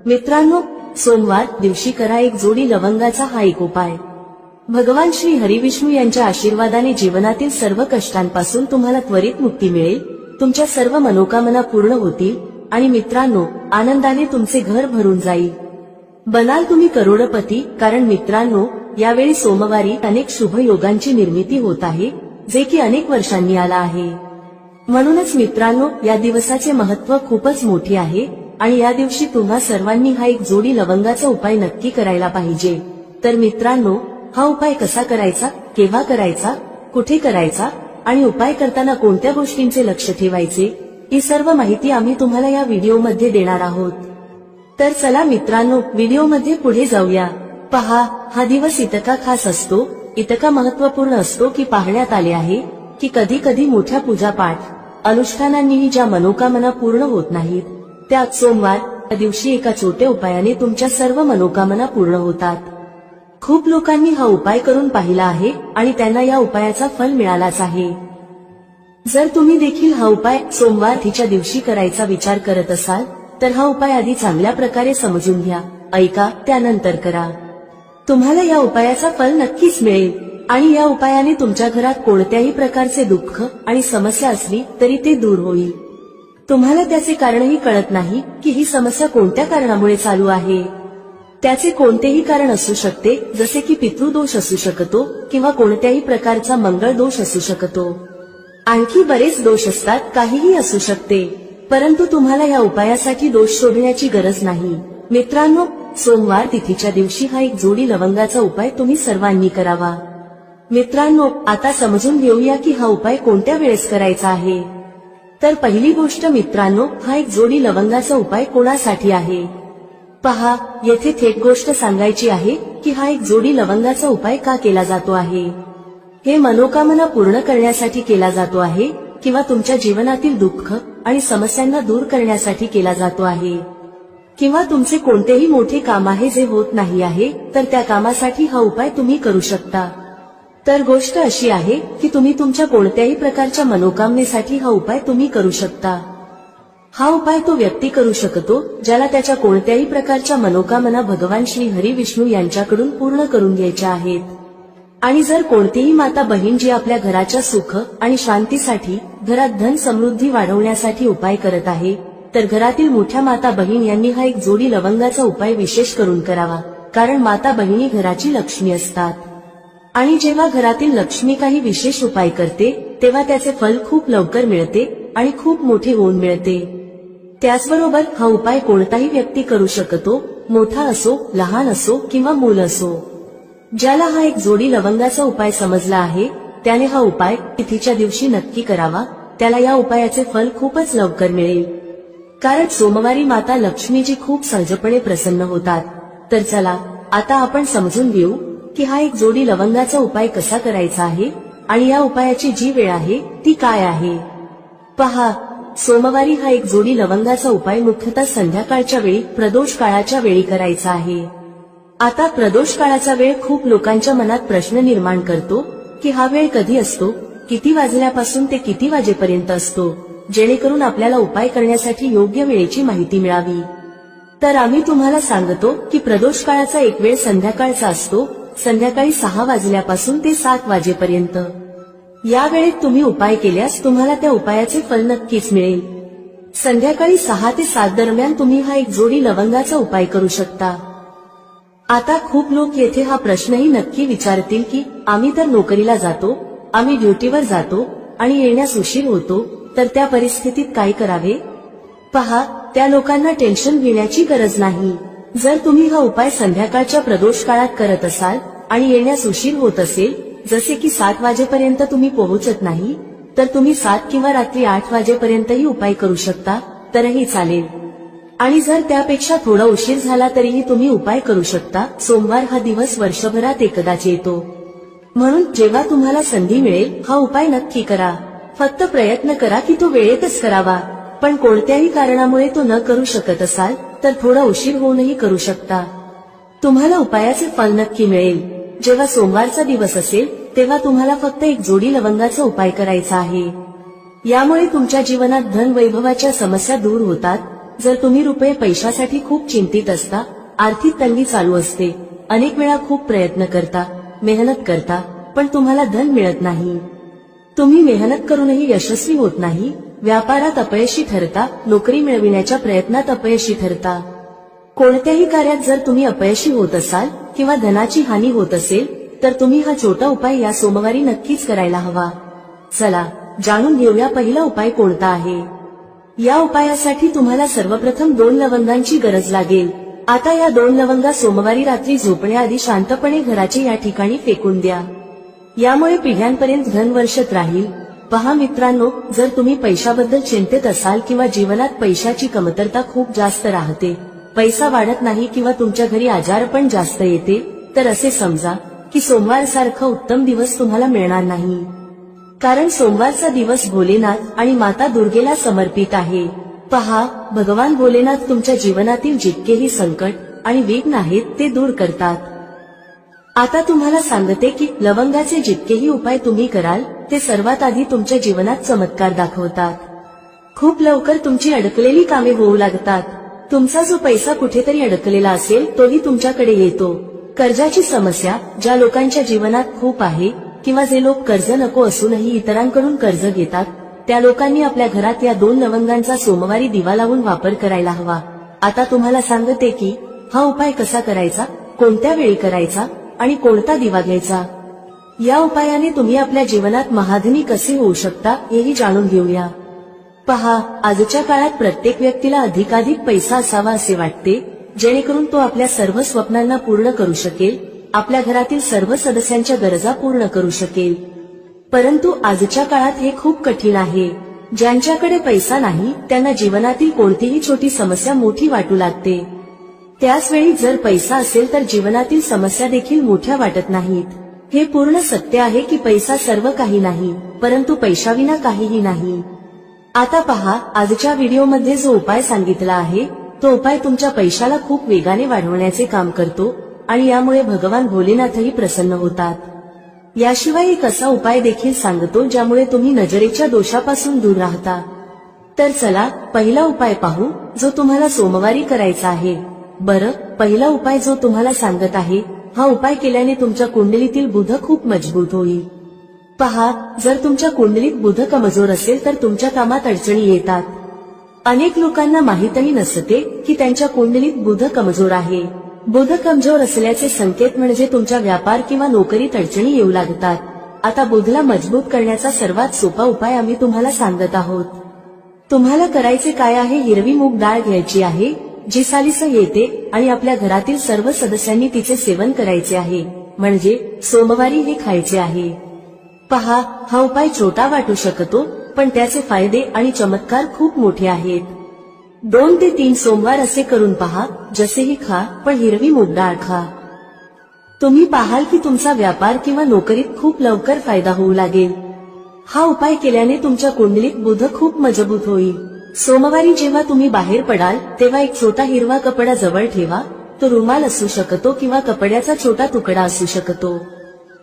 मित्रांनो, सोमवार दिवशी करा एक जोडी लवंगाचा हा एक उपाय। भगवान श्री हरिविष्णू यांच्या आशीर्वादाने जीवनातील सर्व कष्टांपासून तुम्हाला त्वरित मुक्ती मिळेल, तुमच्या सर्व मनोकामना पूर्ण होतील आणि मित्रांनो, आनंदाने तुमचे घर भरून जाईल। बनाल तुम्ही करोडपती, कारण मित्रांनो, यावेळी सोमवारी अनेक शुभ योगांची निर्मिती होत आहे, जे की अनेक वर्षांनी आला आहे। म्हणूनच मित्रांनो, या दिवसाचे महत्त्व खूपच मोठे आहे आणि या दिवशी तुम्हा सर्वांनी हा एक जोडी लवंगाचा उपाय नक्की करायला पाहिजे। तर मित्रांनो, हा उपाय कसा करायचा, केव्हा करायचा, कुठे करायचा आणि उपाय करताना कोणत्या गोष्टींचे लक्ष ठेवायचे, ही सर्व माहिती आम्ही तुम्हाला या व्हिडिओमध्ये देणार आहोत। तर चला मित्रांनो, व्हिडिओमध्ये पुढे जाऊया। पहा, हा दिवस इतका खास असतो, इतका महत्त्वपूर्ण असतो की पाहण्यात आले आहे की कधी कधी मोठ्या पूजापाठ अनुष्ठानांनीही ज्या मनोकामना पूर्ण होत नाहीत, त्या सोमवार या दिवशी एका छोट्या उपायाने तुमच्या सर्व मनोकामना पूर्ण होतात। खूप लोकांनी हा उपाय करून पाहिला आहे आणि त्यांना या उपायाचा फल मिळालाच आहे। जर तुम्ही देखील हा उपाय सोमवार तिच्या दिवशी करायचा विचार करत असाल, तर हा उपाय आधी चांगल्या प्रकारे समजून घ्या, ऐका, त्यानंतर करा। तुम्हाला या उपायाचा फल नक्कीच मिळेल आणि या उपायाने तुमच्या घरात कोणत्याही प्रकारचे दुःख आणि समस्या असली तरी ते दूर होईल। तुम्हाला त्याचे कारणही कळत नाही की ही समस्या कोणत्या कारणामुळे चालू आहे। त्याचे कोणतेही कारण असू शकते, जसे की पितृदोष असू शकतो किंवा कोणत्याही प्रकारचा मंगळ दोष असू शकतो। आणखी बरेच दोष असतात, काहीही असू शकते, परंतु तुम्हाला या उपायासाठी दोष शोधण्याची गरज नाही। मित्रांनो, सोमवार तिथीच्या दिवशी हा एक जोडी लवंगाचा उपाय तुम्ही सर्वांनी करावा। मित्रांनो, आता समजून घेऊया की हा उपाय कोणत्या वेळेस करायचा आहे। तर पहिली गोष्ट मित्रांनो, हा एक जोडी लवंगाचा उपाय कोणासाठी आहे। पहा, येथे थेट गोष्ट सांगायची आहे की हा एक जोडी लवंगाचा उपाय का केला जातो आहे। हे मनोकामना पूर्ण करण्यासाठी केला जातो आहे किंवा तुमच्या जीवनातील दुःख आणि समस्यांना दूर करण्यासाठी केला जातो आहे, किंवा तुमचे कोणतेही मोठे काम आहे जे होत नाही आहे, तर त्या कामासाठी हा उपाय तुम्ही करू शकता। तर गोष्ट अशी आहे की तुम्ही तुमच्या कोणत्याही प्रकारच्या मनोकामनेसाठी हा उपाय तुम्ही करू शकता। हा उपाय तो व्यक्ती करू शकतो ज्याला त्याच्या कोणत्याही प्रकारच्या मनोकामना भगवान श्री हरिविष्णू यांच्याकडून पूर्ण करून घ्यायच्या आहेत। आणि जर कोणतीही माता बहीण जी आपल्या घराच्या सुख आणि शांतीसाठी, घरात धन समृद्धी वाढवण्यासाठी उपाय करत आहे, तर घरातील मोठ्या माता बहीण यांनी हा एक जोडी लवंगाचा उपाय विशेष करून करावा, कारण माता बहिणी घराची लक्ष्मी असतात आणि जेव्हा घरातील लक्ष्मी काही विशेष उपाय करते तेव्हा त्याचे फल खूप लवकर मिळते आणि खूप मोठे होऊन मिळते। त्याचबरोबर हा उपाय कोणताही व्यक्ती करू शकतो, मोठा असो, लहान असो किंवा मूल असो। ज्याला हा एक जोडी लवंगाचा उपाय समजला आहे, त्याने हा उपाय तिथीच्या दिवशी नक्की करावा, त्याला या उपायाचे फल खूपच लवकर मिळेल। कारण सोमवारी माता लक्ष्मीजी खूप सहजपणे प्रसन्न होतात। तर चला, आता आपण समजून घेऊ की हा एक जोडी लवंगाचा उपाय कसा करायचा आहे आणि या उपायाची जी वेळ आहे ती काय आहे। पहा, सोमवारी हा एक जोडी लवंगाचा उपाय मुख्यतः संध्याकाळच्या वेळी, प्रदोष काळाच्या वेळी करायचा आहे। आता प्रदोष काळाचा वेळ खूप लोकांच्या मनात प्रश्न निर्माण करतो की हा वेळ कधी असतो, किती वाजल्यापासून ते किती वाजेपर्यंत असतो, जेणेकरून आपल्याला उपाय करण्यासाठी योग्य वेळेची माहिती मिळावी। तर आम्ही तुम्हाला सांगतो की प्रदोष काळाचा एक वेळ संध्याकाळचा असतो, संध्याकाळी 6 वाजल्यापासून ते 7 वाजेपर्यंत। या वेळेत तुम्ही उपाय केल्यास तुम्हाला त्या उपायाचे फल नक्कीच मिळेल। संध्याकाळी 6 ते 7 दरम्यान तुम्ही हा एक जोडी लवंगाचा उपाय करू शकता। आता खूप लोक येथे हा प्रश्नही नक्की विचारतील की आम्ही तर नोकरीला जातो, आम्ही ड्युटीवर जातो आणि येण्यास उशीर होतो, तर त्या परिस्थितीत काय करावे। पहा, त्या लोकांना टेन्शन घेण्याची गरज नाही। जर तुम्ही हा उपाय संध्याकाळच्या प्रदोष काळात करत असाल आणि येण्यास उशीर होत असेल, जसे की 7 वाजेपर्यंत तुम्ही पोहोचत नाही, तर तुम्ही 7 किंवा रात्री 8 वाजेपर्यंतही उपाय करू शकता, तरही चालेल। आणि जर त्यापेक्षा थोडा उशीर झाला तरीही तुम्ही उपाय करू शकता। सोमवार हा दिवस वर्षभरात एकदाच येतो, म्हणून जेव्हा तुम्हाला संधी मिळेल हा उपाय नक्की करा। फक्त प्रयत्न करा की तो वेळेतच करावा, पण कोणत्याही कारणामुळे तो न करू शकत असाल तर थोडा उशीर होऊनही करू शकता। तुम्हाला उपायाचे फल नक्की मिळेल। जेव्हा सोमवारचा दिवस असेल तेव्हा तुम्हाला फक्त एक जोडी लवंगाचा उपाय करायचा आहे। यामुळे तुमच्या जीवनात धन वैभवाच्या समस्या दूर होतात जर तुम्ही रुपये पैशासाठी खूप चिंतित असता, आर्थिक तंगी चालू असते, अनेक वेळा खूप प्रयत्न करता, मेहनत करता, पण तुम्हाला धन मिळत नाही, तुम्ही मेहनत करूनही यशस्वी होत नाही, व्यापारात अपयशी ठरता, नोकरी मिळविण्याच्या प्रयत्नात अपयशी ठरता, कोणत्याही कार्यात जर तुम्ही अपयशी होत असाल किंवा धनाची हानी होत असेल, तर तुम्ही हा छोटा उपाय या सोमवारी नक्कीच करायला हवा. चला जाणून घेऊया पहिला उपाय कोणता आहे. या उपायासाठी तुम्हाला सर्वप्रथम 2 लवंगांची गरज लागेल. आता या 2 लवंगा सोमवारी रात्री झोपण्याआधी शांतपणे घराच्या या ठिकाणी फेकून द्या. यामुळे पिढ्यांपर्यंत धन वर्षत राहील. पहा मित्रांनो, जर तुम्ही पैशाबद्दल चिंतित असाल किंवा जीवनात पैशाची कमतरता खूप जास्त राहते, पैसा वाढत नाही किंवा तुमच्या घरी आजारपण जास्त येते, तर असे समजा की सोमवार सारखा उत्तम दिवस तुम्हाला मिळणार नाही. कारण सोमवारचा दिवस भोलेनाथ आणि माता दुर्गेला समर्पित आहे. पहा, भगवान भोलेनाथ तुमच्या जीवनातील जितकेही संकट आणि विघ्न आहेत ते दूर करतात. आता तुम्हाला सांगते की लवंगाचे जितकेही उपाय तुम्ही कराल ते सर्वात आधी तुमच्या जीवनात चमत्कार दाखवतात. खूप लवकर तुमची अडकलेली कामे होऊ लागतात. तुमचा जो पैसा कुठेतरी अडकलेला असेल तोही तुमच्याकडे येतो. कर्जाची समस्या ज्या लोकांच्या जीवनात खूप आहे किंवा जे लोक कर्ज नको असूनही इतरांकडून कर्ज घेतात, त्या लोकांनी आपल्या घरात या 2 लवंगांचा सोमवारी दिवा लावून वापर करायला हवा. आता तुम्हाला सांगते की हा उपाय कसा करायचा, कोणत्या वेळी करायचा आणि कोणता दिवा घ्यायचा. या उपायाने तुम्ही आपल्या जीवनात महाधनी कसे होऊ शकता हेही जाणून घेऊया. पहा, आजच्या काळात प्रत्येक व्यक्तीला अधिकाधिक पैसा असावा असे वाटते, जेणेकरून तो आपल्या सर्व स्वप्नांना पूर्ण करू शकेल, आपल्या घरातील सर्व सदस्यांच्या गरजा पूर्ण करू शकेल. परंतु आजच्या काळात हे खूप कठीण आहे. ज्यांच्याकडे पैसा नाही त्यांना जीवनातील कोणतीही छोटी समस्या मोठी वाटू लागते. त्याच वेळी जर पैसा असेल तर जीवनातील समस्या देखील मोठ्या वाटत नाहीत. हे पूर्ण सत्य आहे की पैसा सर्व काही नाही, परंतु पैशाविना काहीही नाही. आता पहा, आजच्या व्हिडिओमध्ये जो उपाय सांगितला आहे तो उपाय तुमच्या पैशाला खूप वेगाने वाढवण्याचे काम करतो आणि यामुळे भगवान भोलेनाथही प्रसन्न होतात. याशिवाय एक असा उपाय देखील सांगतो ज्यामुळे तुम्ही नजरेच्या दोषापासून दूर राहता. तर चला पहिला उपाय पाहू जो तुम्हाला सोमवारी करायचा आहे. बरं, पहिला उपाय जो तुम्हाला सांगत आहे, हा उपाय केल्याने तुमच्या कुंडलीतील बुध खूप मजबूत होईल. पहा, जर तुमच्या कुंडलीत बुध कमजोर असेल तर तुमच्या कामात अडचणी येतात. अनेक लोकांना माहीतही नसते की त्यांच्या कुंडलीत बुध कमजोर आहे. बुध कमजोर असल्याचे संकेत म्हणजे तुमच्या व्यापार किंवा नोकरीत अडचणी येऊ लागतात. आता बुधला मजबूत करण्याचा सर्वात सोपा उपाय आम्ही तुम्हाला सांगत आहोत. तुम्हाला करायचे काय आहे, हिरवी मूग डाळ घ्यायची आहे जी सालीसह येते आणि आपल्या घरातील सर्व सदस्यांनी तिचे सेवन करायचे आहे, म्हणजे सोमवारी हे खायचे आहे. पहा, हा उपाय छोटा वाटू शकतो पण त्याचे फायदे आणि चमत्कार खूप मोठे आहेत. 2 ते 3 सोमवार असे करून पहा, जसेही खा पण हिरवी मूग डाळ खा. तुम्ही पाहाल की तुमचा व्यापार किंवा नोकरीत खूप लवकर फायदा होऊ लागेल. हा उपाय केल्याने तुमच्या कुंडलीत बुध खूप मजबूत होईल. सोमवारी जेव्हा तुम्ही बाहेर पडाल तेव्हा एक छोटा हिरवा कपडा जवळ ठेवा. तो रुमाल असू शकतो किंवा कपड्याचा छोटा तुकडा असू शकतो.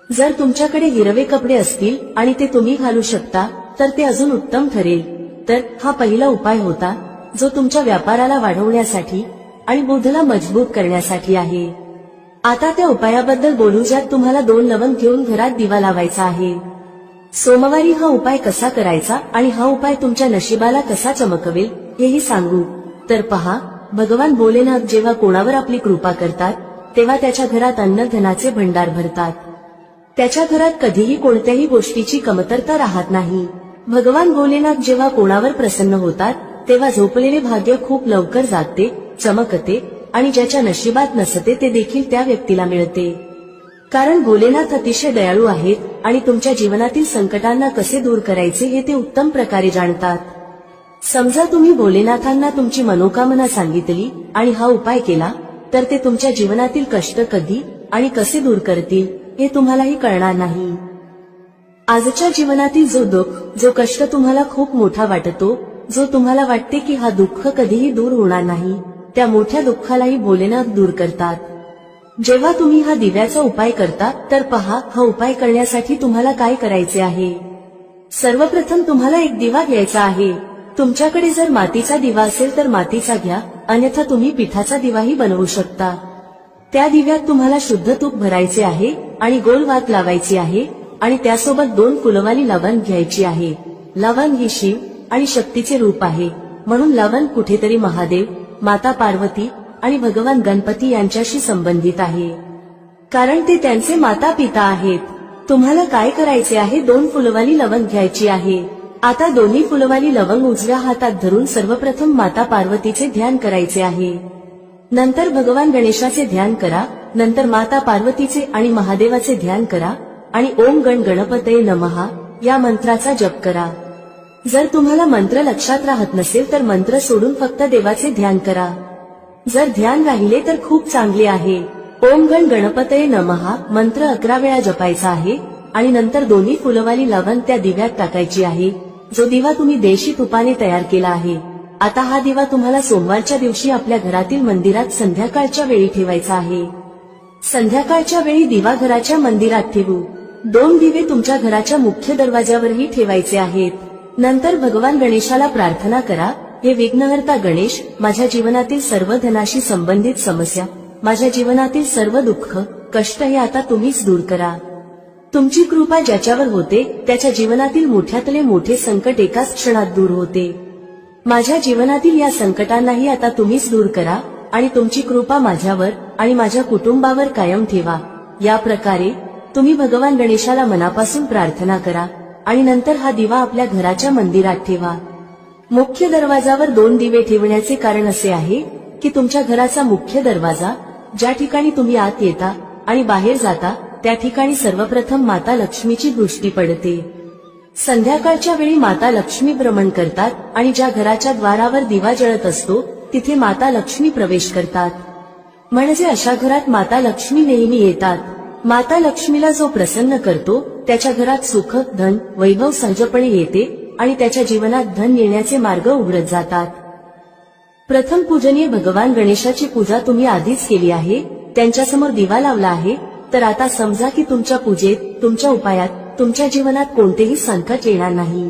जर तुमच्याकडे हिरवे कपडे असतील आणि ते तुम्ही घालू शकता तर ते अजून उत्तम ठरेल. तर हा पहिला उपाय होता जो तुमच्या व्यापाराला वाढवण्यासाठी आणि बुधला मजबूत करण्यासाठी आहे. आता त्या उपायाबद्दल बोलू ज्यात तुम्हाला 2 लवंग घेऊन घरात दिवा लावायचा आहे. सोमवारी हा उपाय कसा करायचा आणि हा उपाय तुमच्या नशिबाला कसा चमकवेल हेही सांगू. तर पहा, भगवान भोलेनाथ जेव्हा कोणावर आपली कृपा करतात तेव्हा त्याच्या घरात अन्न धनाचे भंडार भरतात. त्याच्या घरात कधीही कोणत्याही गोष्टीची कमतरता राहत नाही. भगवान भोलेनाथ जेव्हा कोणावर प्रसन्न होतात तेव्हा झोपलेले भाग्य खूप लवकर जागते, चमकते आणि ज्याच्या नशिबात नसते ते देखील त्या व्यक्तीला मिळते. कारण भोलेनाथ अतिशय दयाळू आहेत आणि तुमच्या जीवनातील संकटांना कसे दूर करायचे हे ते उत्तम प्रकारे जाणतात. समजा तुम्ही भोलेनाथांना तुमची मनोकामना सांगितली आणि हा उपाय केला तर ते तुमच्या जीवनातील कष्ट कधी आणि कसे दूर करतील हे तुम्हालाही कळणार नाही. आजच्या जीवनातील जो दुःख, जो कष्ट तुम्हाला खूप मोठा वाटतो, जो तुम्हाला वाटते की हा दुःख कधीही दूर होणार नाही, त्या मोठ्या दुःखालाही भोलेनाथ दूर करतात. जेव्हा तुम्ही हा दिव्याचा उपाय करता तर पहा, हा उपाय करण्यासाठी तुम्हाला काय करायचे आहे. सर्वप्रथम तुम्हाला एक दिवा घ्यायचा आहे. तुमच्याकडे जर मातीचा दिवा असेल तर मातीचा घ्या, अन्यथा तुम्ही पिठाचा दिवाही बनवू शकता। त्या दिव्यात तुम्हाला शुद्ध तूप भरायचे आहे आणि गोल वात लावायची आहे आणि त्यासोबत 2 फुलवाली लवंग घ्यायची आहे। लवंग ही शिव आणि शक्तीचे रूप आहे, म्हणून लवंग कुठेतरी महादेव, माता पार्वती आणि भगवान गणपती यांच्याशी संबंधित आहे, कारण ते त्यांचे माता पिता आहेत। तुम्हाला काय करायचे आहे, 2 फुलवाली लवंग घ्यायची आहे। आता दोन्ही फुलवाली लवंग उजव्या हातात धरून सर्वप्रथम माता पार्वतीचे ध्यान करायचे आहे, नंतर भगवान गणेशाचे ध्यान करा, नंतर माता पार्वतीचे आणि महादेवाचे ध्यान करा आणि ओम गण गणपतये नमः या मंत्राचा जप करा। जर तुम्हाला मंत्र लक्षात राहत नसेल तर मंत्र सोडून फक्त देवाचे ध्यान करा। जर ध्यान राहिले तर खूप चांगले आहे। ओम गण गणपतये नमः मंत्र 11 वेळा जपायचा आहे आणि नंतर दोन्ही फुलवाली लवंग त्या दिव्यात टाकायची आहे, जो दिवा तुम्ही देशी तुपाने तयार केला आहे। आता हा दिवा तुम्हाला सोमवारच्या दिवशी आपल्या घरातील मंदिरात संध्याकाळच्या वेळी ठेवायचा आहे। संध्याकाळच्या वेळी दिवा घराच्या मंदिरात ठेवू। 2 दिवे तुमच्या घराच्या मुख्य दरवाजावरही ठेवायचे आहेत। नंतर भगवान गणेशाला प्रार्थना करा, हे विघ्नहर्ता गणेश, माझ्या जीवनातील सर्व धनाशी संबंधित समस्या, माझ्या जीवनातील सर्व दुःख कष्ट हे आता तुम्हीच दूर करा। तुमची कृपा ज्याच्यावर होते त्याच्या जीवनातील मोठ्यातले मोठे संकट एकाच क्षणात दूर होते। माझ्या जीवनातील या संकटांनाही आता तुम्हीच दूर करा आणि तुमची कृपा माझ्यावर आणि माझ्या कुटुंबावर कायम ठेवा। या प्रकारे तुम्ही भगवान गणेशाला मनापासून प्रार्थना करा आणि नंतर हा दिवा आपल्या घराच्या मंदिरात ठेवा। मुख्य दरवाजावर 2 दिवे ठेवण्याचे कारण असे आहे की तुमच्या घराचा मुख्य दरवाजा, ज्या ठिकाणी तुम्ही आत येता आणि बाहेर जाता, त्या ठिकाणी सर्वप्रथम माता लक्ष्मीची दृष्टी पडते। संध्याकाळच्या वेळी माता लक्ष्मी भ्रमण करतात आणि ज्या घराच्या द्वारावर दिवा जळत असतो तिथे माता लक्ष्मी प्रवेश करतात, म्हणजे अशा घरात माता लक्ष्मी नेहमी येतात। माता लक्ष्मीला जो प्रसन्न करतो त्याच्या घरात सुख, धन, वैभव सहजपणे येते आणि त्याच्या जीवनात धन येण्याचे मार्ग उघडत जातात। प्रथम पूजनीय भगवान गणेशाची पूजा तुम्ही आधीच केली आहे, त्यांच्यासमोर दिवा लावला आहे, तर आता समजा की तुमच्या पूजेत, तुमच्या उपायात, तुमच्या जीवनात कोणतेही संकट येणार नाही।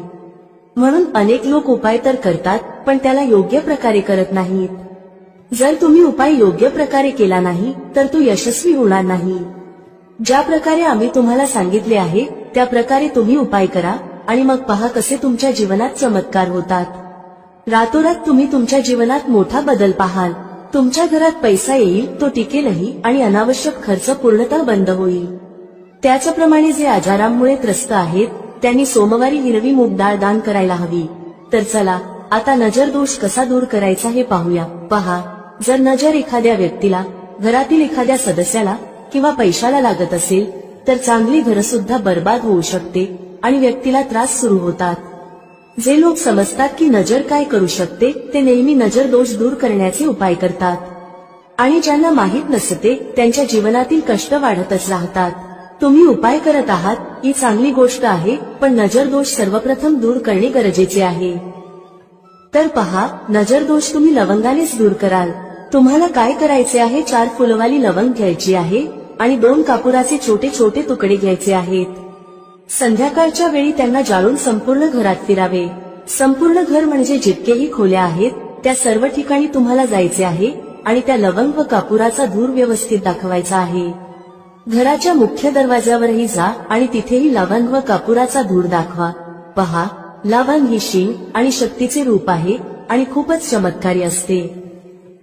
म्हणून अनेक लोक उपाय तर करतात पण त्याला योग्य प्रकारे करत नाहीत। जर तुम्ही उपाय योग्य प्रकारे केला नाही तर तो यशस्वी होणार नाही। ज्या प्रकारे आम्ही तुम्हाला सांगितले आहे त्या प्रकारे तुम्ही उपाय करा आणि मग पहा कसे तुमच्या जीवनात चमत्कार होतात। रातोरात तुम्ही तुमच्या जीवनात मोठा बदल पाहाल। तुमच्या घरात पैसा येईल, तो टिकेलही आणि अनावश्यक खर्च पूर्णतः बंद होईल। त्याचप्रमाणे जे आजारांमुळे त्रस्त आहेत त्यांनी सोमवारी हिरवी मूग डाळ दान करायला हवी। तर चला आता नजर दोष कसा दूर करायचा हे पाहूया। पहा, जर नजर एखाद्या व्यक्तीला, घरातील एखाद्या सदस्याला किंवा पैशाला लागत असेल तर चांगली घरसुद्धा बर्बाद होऊ शकते आणि व्यक्तीला त्रास सुरू होतात। जे लोक समजतात की नजर काय करू शकते ते नेहमी नजर दोष दूर करण्याचे उपाय करतात, आणि ज्यांना माहित नसते त्यांच्या जीवनातील कष्ट वाढतच राहतात। तुम्ही उपाय करत आहात ही चांगली गोष्ट आहे, पण नजर दोष सर्वप्रथम दूर करणे गरजेचे आहे। तर पहा, नजर दोष तुम्ही लवंगानेच दूर कराल। तुम्हाला काय करायचे आहे, 4 फुलवाली लवंग घ्यायची आहे आणि 2 कापुराचे छोटे छोटे तुकडे घ्यायचे आहेत। संध्याकाळच्या वेळी त्यांना जाळून संपूर्ण घरात फिरावे। संपूर्ण घर म्हणजे जितकेही खोल्या आहेत त्या सर्व ठिकाणी तुम्हाला जायचे आहे आणि त्या लवंग व कापुराचा धूर व्यवस्थित दाखवायचा आहे। घराच्या मुख्य दरवाजावरही जा आणि तिथेही लवंग व कापुराचा धूर दाखवा। पहा, लवंग ही शिव आणि शक्तीचे रूप आहे आणि खूपच चमत्कारी असते।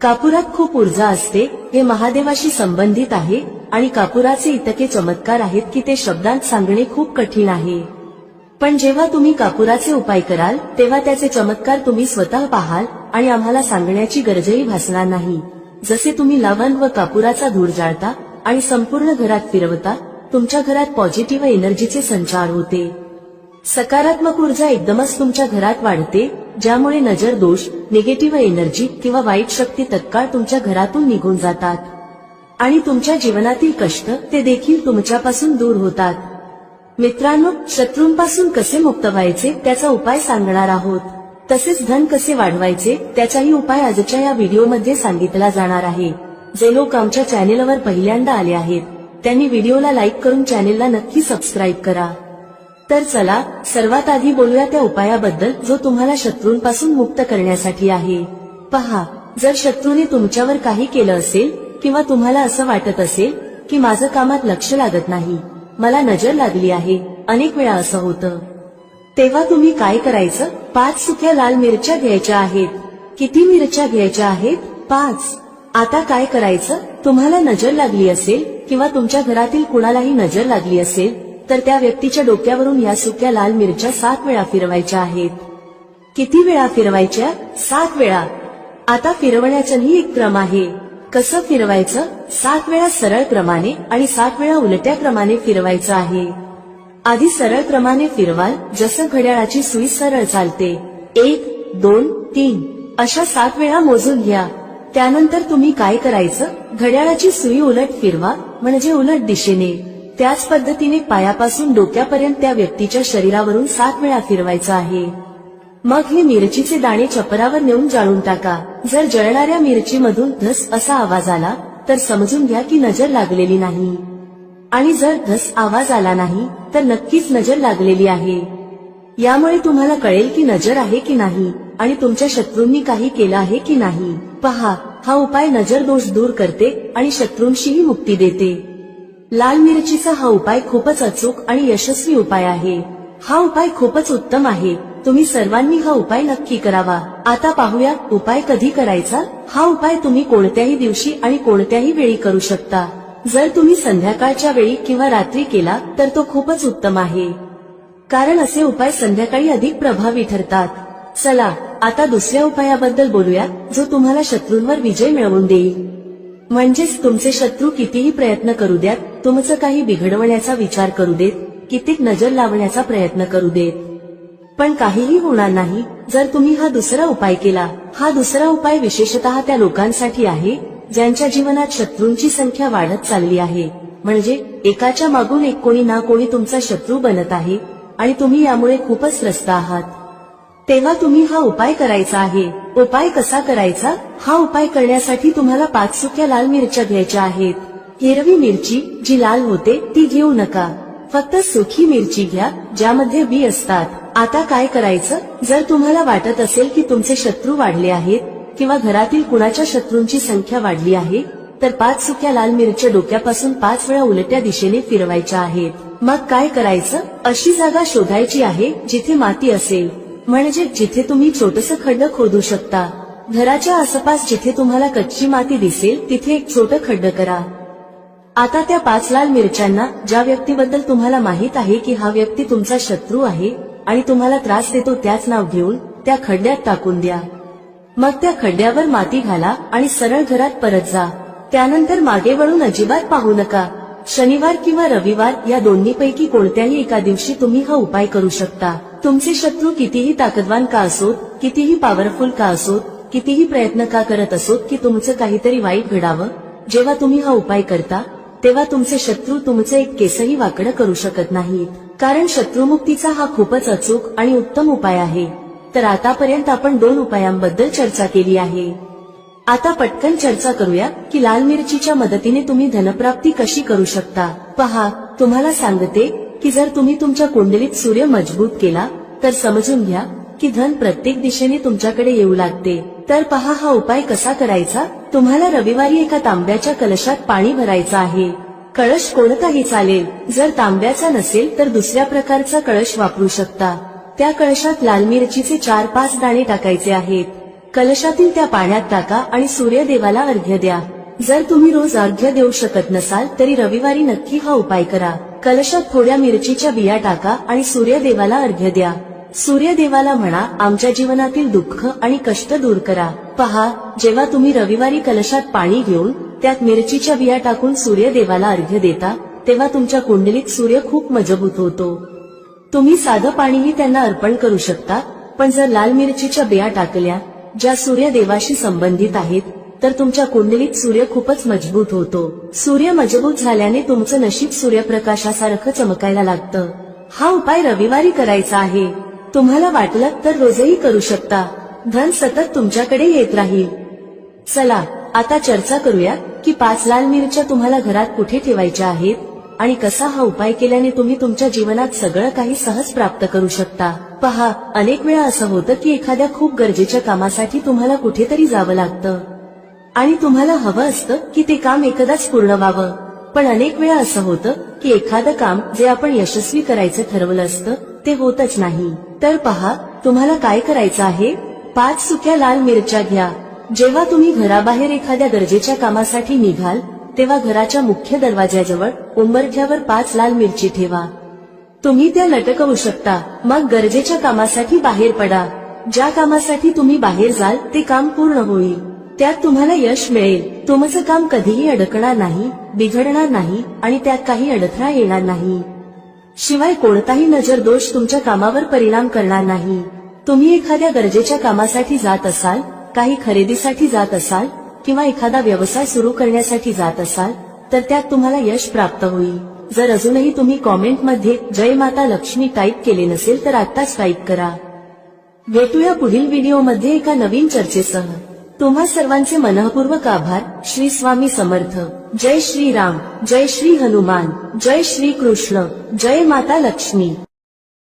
कापुरात खूप ऊर्जा असते, हे महादेवाशी संबंधित आहे आणि कापुराचे इतके चमत्कार आहेत की ते शब्दांत सांगणे खूप कठीण आहे। पण जेव्हा तुम्ही कापुराचे उपाय कराल तेव्हा त्याचे चमत्कार तुम्ही स्वतः पाहाल आणि आम्हाला सांगण्याची गरजही भासणार नाही। जसे तुम्ही लवंग व कापुराचा धूर जाळता आणि संपूर्ण घरात फिरवता, तुमच्या घरात पॉझिटिव्ह एनर्जीचे संचार होते। सकारात्मक ऊर्जा एकदमच तुमच्या घरात वाढते, ज्यामुळे नजर दोष, निगेटिव्ह एनर्जी किंवा वाईट शक्ती तत्काळ तुमच्या घरातून निघून जातात आणि तुमच्या जीवनातील कष्ट ते देखील तुमच्यापासून दूर होतात। मित्रांनो, शत्रूंपासून कसे मुक्त व्हायचे त्याचा उपाय सांगणार आहोत। तसेच धन कसे वाढवायचे त्याचाही उपाय आजच्या या व्हिडिओमध्ये सांगितला जाणार आहे। जे लोक आमच्या चॅनेलवर पहिल्यांदा आले आहेत त्यांनी व्हिडिओला लाईक करून चॅनेलला नक्की सबस्क्राईब करा। तर चला सर्वात आधी बोलूया त्या उपायाबद्दल जो तुम्हाला शत्रूंपासून मुक्त करण्यासाठी आहे. पहा, जर शत्रूने तुमच्यावर काही केलं असेल किंवा तुम्हाला असं वाटत असेल की माझं कामात लक्ष लागत नाही, मला नजर लागली आहे, अनेक वेळा असं होतं, तेव्हा तुम्ही काय करायचं? 5 सुक्या लाल मिरच्या घ्यायच्या आहेत. किती मिरच्या घ्यायच्या आहेत? 5. आता काय करायचं? तुम्हाला नजर लागली असेल किंवा तुमच्या घरातील कुणालाही नजर लागली असेल तर त्या व्यक्तीच्या डोक्यावरून या सुक्या लाल मिरच्या 7 वेळा फिरवायच्या आहेत. किती वेळा फिरवायच्या? 7 वेळा. आता फिरवण्याचाही एक क्रम आहे. कसं फिरवायचं? 7 वेळा सरळ क्रमाने आणि 7 वेळा उलट्या क्रमाने फिरवायचं आहे. आधी सरळ क्रमाने फिरवाल, जसं घड्याळाची सुई सरळ चालते. 1, 2, 3 अशा 7 वेळा मोजून घ्या. त्यानंतर तुम्ही काय करायचं? घड्याळाची सुई उलट फिरवा, म्हणजे उलट दिशेने. त्याच पद्धतीने पायापासून डोक्यापर्यंत त्या व्यक्तीच्या शरीरावरून 7 वेळा फिरवायचं आहे. मग हे मिरचीचे दाणे चपरावर नेऊन जाळून टाका. जर जळणाऱ्या मिरचीमधून धस असा आवाज आला तर समजून घ्या की नजर लागलेली नाही, आणि जर धस आवाज आला नाही तर नक्कीच नजर लागलेली आहे. यामुळे तुम्हाला कळेल की नजर आहे की नाही आणि तुमच्या शत्रूंनी काही केलं आहे की नाही. पहा, हा उपाय नजर दोष दूर करते आणि शत्रूंशीही मुक्ती देते. लाल मिरचीचा हा उपाय खूपच अचूक आणि यशस्वी उपाय आहे. हा उपाय खूपच उत्तम आहे. तुम्ही सर्वांनी हा उपाय नक्की करावा. आता पाहूया उपाय कधी करायचा. हा उपाय तुम्ही कोणत्याही दिवशी आणि कोणत्याही वेळी करू शकता. जर तुम्ही संध्याकाळच्या वेळी किंवा रात्री केला तर तो खूपच उत्तम आहे, कारण असे उपाय संध्याकाळी अधिक प्रभावी ठरतात. चला आता दुसऱ्या उपायाबद्दल बोलूया जो तुम्हाला शत्रूंवर विजय मिळवून देईल. म्हणजेच तुमचे शत्रू कितीही प्रयत्न करू द्यात, तुमचं काही बिघडवण्याचा विचार करू देत, कितीक नजर लावण्याचा प्रयत्न करू देत, पण काहीही होणार नाही जर तुम्ही हा दुसरा उपाय केला. हा दुसरा उपाय विशेषतः त्या लोकांसाठी आहे ज्यांच्या जीवनात शत्रूंची संख्या वाढत चालली आहे. म्हणजे एकाच्या मागून एक कोणी ना कोणी तुमचा शत्रू बनत आहे आणि तुम्ही यामुळे खूपच त्रस्त आहात. तेव्हा तुम्ही हा उपाय करायचा आहे. उपाय कसा करायचा? हा उपाय करण्यासाठी तुम्हाला 5 सुक्या लाल मिरच्या घ्यायच्या आहेत. हिरवी मिरची जी लाल होते ती घेऊ नका, फक्त सुकी मिरची घ्या ज्यामध्ये बी असतात. आता काय करायचं? जर तुम्हाला वाटत असेल की तुमचे शत्रू वाढले आहेत किंवा घरातील कुणाच्या शत्रूंची संख्या वाढली आहे तर 5 सुक्या लाल मिरच्या डोक्यापासून 5 वेळा उलट्या दिशेने फिरवायच्या आहेत. मग काय करायचं? अशी जागा शोधायची आहे जिथे माती असेल, म्हणजे जिथे तुम्ही छोटंसं खड्ड खोदू शकता. घराच्या आसपास जिथे तुम्हाला कच्ची माती दिसेल तिथे एक छोटं खड्ड करा. आता त्या 5 लाल मिरच्यांना ज्या व्यक्तीबद्दल तुम्हाला माहित आहे की हा व्यक्ती तुमचा शत्रू आहे आणि तुम्हाला त्रास देतो त्याच नाव घेऊन त्या खड्ड्यात टाकून द्या. मग त्या खड्ड्यावर माती घाला आणि सरळ घरात परत जा. त्यानंतर मागे वळून अजिबात पाहू नका. शनिवार किंवा रविवार या दोन्हीपैकी कोणत्याही एका दिवशी तुम्ही हा उपाय करू शकता. तुमचे शत्रू कितीही ताकदवान का असोत, कितीही पॉवरफुल का असोत, कितीही प्रयत्न का करत असोत की तुमचं काहीतरी वाईट घडावं, जेव्हा तुम्ही हा उपाय करता तेव्हा तुमचे शत्रू तुमचं एक केसही वाकडं करू शकत नाहीत, कारण शत्रुमुक्तीचा हा खूपच अचूक आणि उत्तम उपाय आहे. तर आतापर्यंत आपण 2 उपायांबद्दल चर्चा केली आहे. आता पटकन चर्चा करूया की लाल मिरचीच्या मदतीने तुम्ही धनप्राप्ती कशी करू शकता. पहा, तुम्हाला सांगते की जर तुम्ही तुमच्या कुंडलीत सूर्य मजबूत केला तर समजून घ्या की धन प्रत्येक दिशेने तुमच्याकडे येऊ लागते. तर पहा हा उपाय कसा करायचा. तुम्हाला रविवारी एका तांब्याच्या कलशात पाणी भरायचं आहे. कळश कोणताही चालेल. जर तांब्याचा नसेल तर दुसऱ्या प्रकारचा कळश वापरू शकता. त्या कळशात लाल मिरचीचे 4-5 दाणे टाकायचे आहेत. कलशातील त्या पाण्यात टाका आणि सूर्यदेवाला अर्घ्य द्या. जर तुम्ही रोज अर्घ्य देऊ शकत नसाल तरी रविवारी नक्की हा उपाय करा. कलशात थोड्या मिरचीच्या बिया टाका आणि सूर्यदेवाला अर्घ्य द्या. सूर्यदेवाला म्हणा, आमच्या जीवनातील दुःख आणि कष्ट दूर करा. पहा, जेव्हा तुम्ही रविवारी कलशात पाणी घेऊन त्यात मिरचीच्या बिया टाकून सूर्यदेवाला अर्घ्य देता तेव्हा तुमच्या कुंडलीत सूर्य खूप मजबूत होतो. तुम्ही साधं पाणीही त्यांना अर्पण करू शकता, पण जर लाल मिरचीच्या बिया टाकल्या ज्या सूर्यदेवाशी संबंधित आहेत तर तुमच्या कुंडलीत सूर्य खूपच मजबूत होतो. सूर्य मजबूत झाल्याने तुमचं नशीब सूर्यप्रकाशासारखं चमकायला लागतं. हा उपाय रविवारी करायचा आहे. तुम्हाला वाटलं तर रोजही करू शकता. धन सतत तुमच्याकडे येत राहील. चला आता चर्चा करूया की 5 लाल मिरच्या तुम्हाला घरात कुठे ठेवायच्या आहेत आणि कसा हा उपाय केल्याने तुम्ही तुमच्या जीवनात सगळं काही सहज प्राप्त करू शकता. पहा, अनेक वेळा असं होतं की एखाद्या खूप गरजेच्या कामासाठी तुम्हाला कुठेतरी जावं लागतं आणि तुम्हाला हवं असतं की ते काम एकदाच पूर्ण व्हावं. पण अनेक वेळा असं होतं की एखादं काम जे आपण यशस्वी करायचं ठरवलं असतं ते होतच नाही. तर पहा, तुम्हाला काय करायचं आहे. 5 सुक्या लाल मिरच्या घ्या. जेव्हा तुम्ही घराबाहेर एखाद्या गरजेच्या कामासाठी निघाल तेव्हा घराच्या मुख्य दरवाज्याजवळ उंबरठ्यावर 5 लाल मिरची ठेवा. तुम्ही त्या लटकवू शकता. मग गरजेच्या कामासाठी बाहेर पडा. ज्या कामासाठी तुम्ही बाहेर जाल ते काम पूर्ण होईल. त्यात तुम्हाला यश मिळेल. तुमचं काम कधीही अडकणार नाही, बिघडणार नाही आणि त्यात काही अडथळा येणार नाही. शिवाय कोणताही नजर दोष तुमच्या कामावर परिणाम करणार नाही. तुम्ही एखाद्या गरजेच्या कामासाठी जात असाल, काही खरेदीसाठी जात असाल किंवा एखादा व्यवसाय सुरू करण्यासाठी जात असाल तर त्यात तुम्हाला यश प्राप्त होईल. जर अजूनही तुम्ही कॉमेंटमध्ये जय माता लक्ष्मी टाईप केले नसेल तर आत्ताच टाईप करा. भेटूया पुढील व्हिडिओमध्ये एका नवीन चर्चेसह. तुम्हा सर्वांचे मनःपूर्वक आभार. श्री स्वामी समर्थ. जय श्री राम, जय श्री हनुमान, जय श्री कृष्ण, जय माता लक्ष्मी.